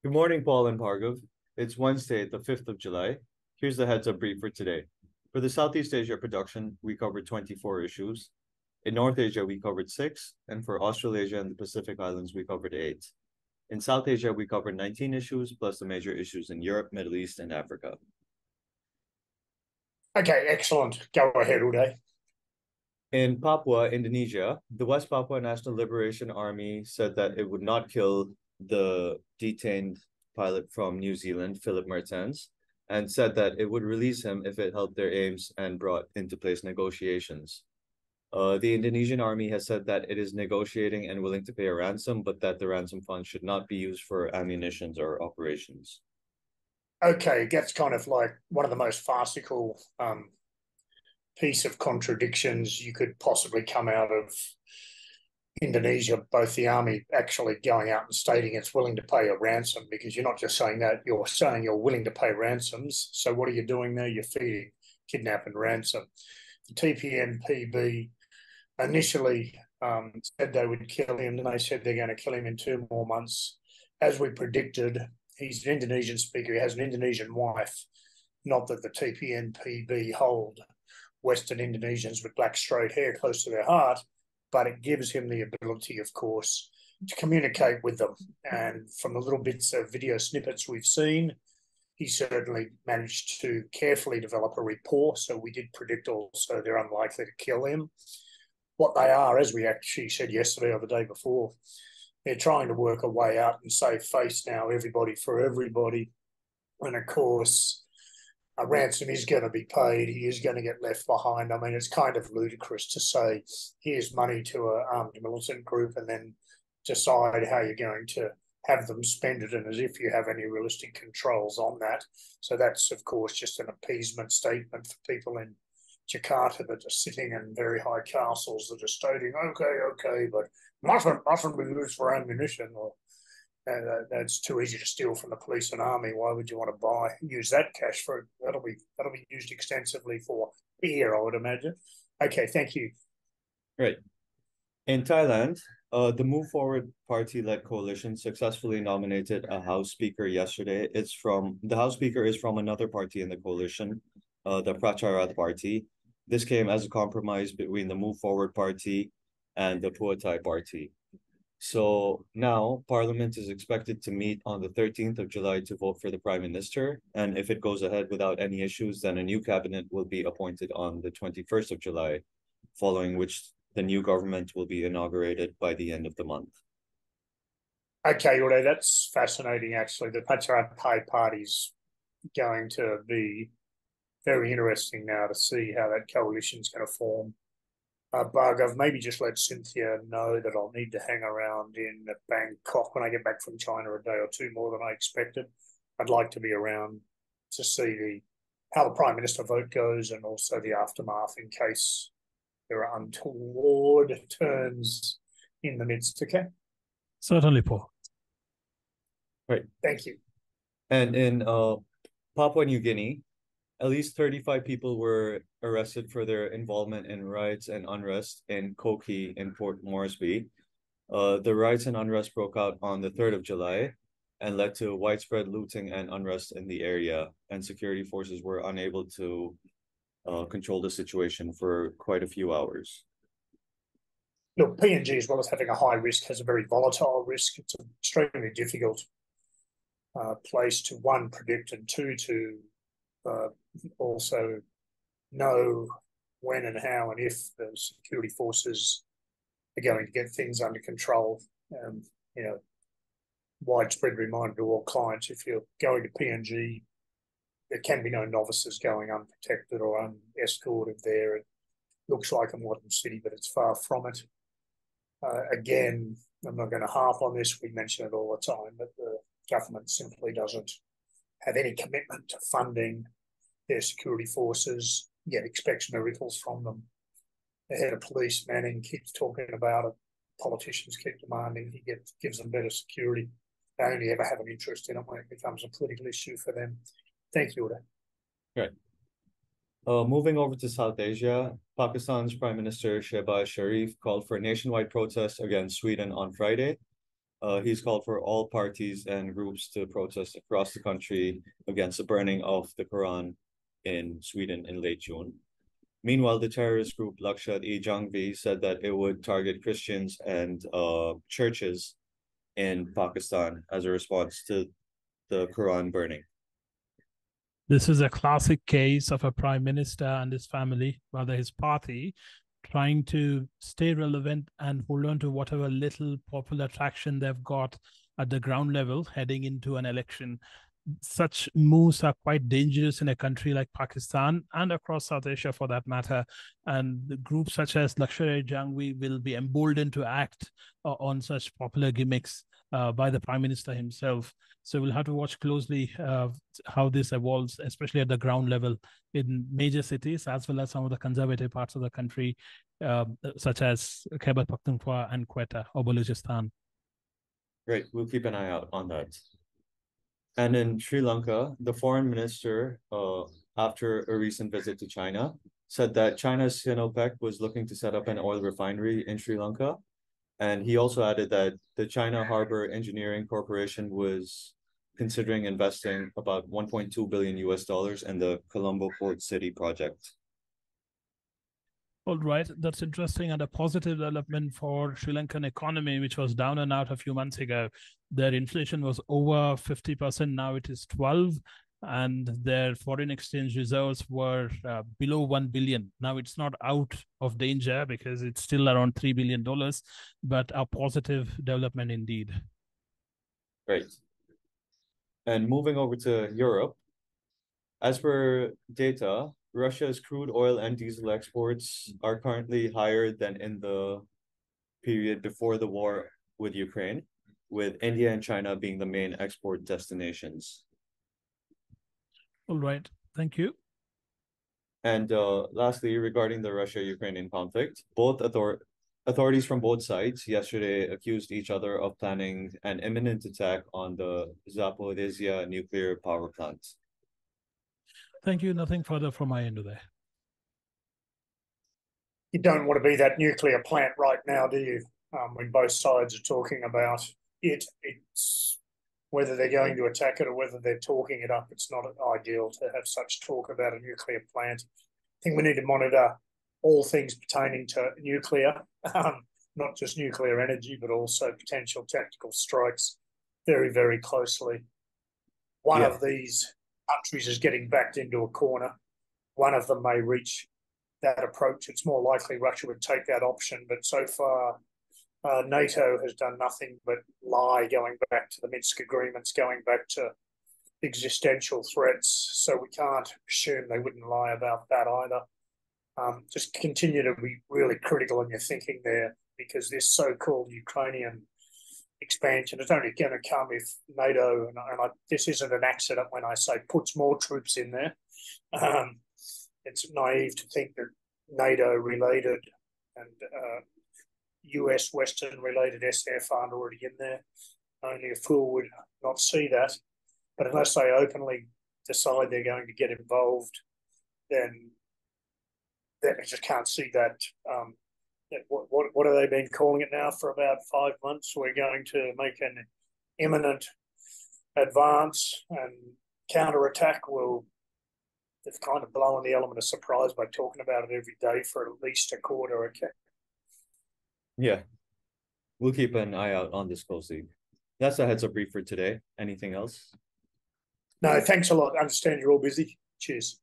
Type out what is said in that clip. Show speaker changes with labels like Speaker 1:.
Speaker 1: Good morning, Paul and Bhargav. It's Wednesday, the 5th of July. Here's the heads up brief for today. For the Southeast Asia production, we covered 24 issues. In North Asia, we covered 6, and for Australasia and the Pacific Islands, we covered 8. In South Asia, we covered 19 issues, plus the major issues in Europe, Middle East, and Africa.
Speaker 2: Okay, excellent. Go ahead, Uday.
Speaker 1: In Papua, Indonesia, the West Papua National Liberation Army said that it would not kill the detained pilot from New Zealand, Philip Mertens, and said that it would release him if it helped their aims and brought into place negotiations. The Indonesian army has said that it is negotiating and willing to pay a ransom, but that the ransom fund should not be used for ammunitions or operations.
Speaker 2: Okay, that's kind of like one of the most farcical piece of contradictions you could possibly come out of Indonesia, both the army actually going out and stating it's willing to pay a ransom, because you're not just saying that, you're saying you're willing to pay ransoms. So what are you doing there? You're feeding, kidnap and ransom. The TPNPB initially said they would kill him, and they said they're going to kill him in 2 more months. As we predicted, he's an Indonesian speaker. He has an Indonesian wife. Not that the TPNPB hold Western Indonesians with black straight hair close to their heart, but it gives him the ability, of course, to communicate with them. And from the little bits of video snippets we've seen, he certainly managed to carefully develop a rapport. So we did predict also they're unlikely to kill him. What they are, as we actually said yesterday or the day before, they're trying to work a way out and save face now, everybody for everybody. And of course, a ransom is going to be paid. He is going to get left behind. I mean, it's kind of ludicrous to say, here's money to an armed militant group and then decide how you're going to have them spend it, and as if you have any realistic controls on that. So that's, of course, just an appeasement statement for people in Jakarta that are sitting in very high castles that are stating, okay, but mustn't be used for ammunition, or that's too easy to steal from the police and army. Why would you want to use that cash for it? That'll be used extensively for beer, I would imagine. Okay, thank you.
Speaker 1: Right. In Thailand, the Move Forward party-led coalition successfully nominated a House Speaker yesterday. The House Speaker is from another party in the coalition, the Pracharat Party. This came as a compromise between the Move Forward Party and the Phua Thai Party. So now Parliament is expected to meet on the 13th of July to vote for the Prime Minister. And if it goes ahead without any issues, then a new cabinet will be appointed on the 21st of July, following which the new government will be inaugurated by the end of the month.
Speaker 2: Okay, Uday, that's fascinating, actually. The Pracharat Party is going to be very interesting now to see how that coalition is going to form. Bhargav, maybe just let Cynthia know that I'll need to hang around in Bangkok when I get back from China a day or two more than I expected. I'd like to be around to see how the Prime Minister vote goes, and also the aftermath in case there are untoward turns in the midst. Okay?
Speaker 3: Certainly, Paul.
Speaker 1: Right.
Speaker 2: Thank you.
Speaker 1: And in Papua New Guinea, at least 35 people were arrested for their involvement in riots and unrest in Koki in Port Moresby. The riots and unrest broke out on the 3rd of July and led to widespread looting and unrest in the area, and security forces were unable to control the situation for quite a few hours.
Speaker 2: Look, PNG, as well as having a high risk, has a very volatile risk. It's an extremely difficult place to, one, predict, and two, to also know when and how and if the security forces are going to get things under control. Widespread reminder to all clients, if you're going to PNG, there can be no novices going unprotected or unescorted there. It looks like a modern city, but it's far from it. Again, I'm not going to harp on this. We mention it all the time, but the government simply doesn't have any commitment to funding their security forces, yet expects miracles from them. The head of police, Manning, keeps talking about it. Politicians keep demanding he gives them better security. They only ever have an interest in it when it becomes a political issue for them. Thank you, Uday.
Speaker 1: Right. Moving over to South Asia, Pakistan's Prime Minister Shehbaz Sharif called for nationwide protests against Sweden on Friday. He's called for all parties and groups to protest across the country against the burning of the Quran in Sweden in late June. Meanwhile, the terrorist group Lakshad-e-Jhangvi said that it would target Christians and churches in Pakistan as a response to the Quran burning.
Speaker 3: This is a classic case of a prime minister and his family, rather his party, trying to stay relevant and hold on to whatever little popular traction they've got at the ground level heading into an election. Such moves are quite dangerous in a country like Pakistan and across South Asia for that matter. And the groups such as Lakshar-e-Jhangvi will be emboldened to act on such popular gimmicks by the Prime Minister himself. So we'll have to watch closely how this evolves, especially at the ground level in major cities, as well as some of the conservative parts of the country, such as Khyber Pakhtunkhwa and Quetta or Balochistan.
Speaker 1: Great, we'll keep an eye out on that. And in Sri Lanka, the foreign minister, after a recent visit to China, said that China's Sinopec was looking to set up an oil refinery in Sri Lanka. And he also added that the China Harbor Engineering Corporation was considering investing about 1.2 billion US dollars in the Colombo Port City project.
Speaker 3: All right, that's interesting and a positive development for Sri Lankan economy, which was down and out a few months ago. Their inflation was over 50%, now it is 12%, and their foreign exchange reserves were below 1 billion. Now it's not out of danger because it's still around $3 billion, but a positive development indeed.
Speaker 1: Great. And moving over to Europe, as per data, Russia's crude oil and diesel exports are currently higher than in the period before the war with Ukraine, with India and China being the main export destinations.
Speaker 3: All right, thank you.
Speaker 1: And lastly, regarding the Russia-Ukrainian conflict, authorities from both sides yesterday accused each other of planning an imminent attack on the Zaporizhzhia nuclear power plant.
Speaker 3: Thank you. Nothing further from my end today.
Speaker 2: You don't want to be that nuclear plant right now, do you? When both sides are talking about it, it's whether they're going to attack it or whether they're talking it up. It's not ideal to have such talk about a nuclear plant. I think we need to monitor all things pertaining to nuclear, not just nuclear energy, but also potential tactical strikes very, very closely. One of these countries is getting backed into a corner. One of them may reach that approach. It's more likely Russia would take that option, but so far NATO has done nothing but lie, going back to the Minsk agreements, going back to existential threats. So we can't assume they wouldn't lie about that either. Just continue to be really critical in your thinking there, because this so-called Ukrainian expansion is only going to come if NATO, this isn't an accident when I say puts more troops in there. It's naive to think that NATO-related and US Western-related SF aren't already in there. Only a fool would not see that. But unless they openly decide they're going to get involved, then I just can't see that. What have they been calling it now for about 5 months? We're going to make an imminent advance and counterattack. Well, they've kind of blown the element of surprise by talking about it every day for at least a quarter. Okay.
Speaker 1: Yeah, we'll keep an eye out on this closely. That's a heads up brief for today. Anything else?
Speaker 2: No, thanks a lot. I understand you're all busy. Cheers.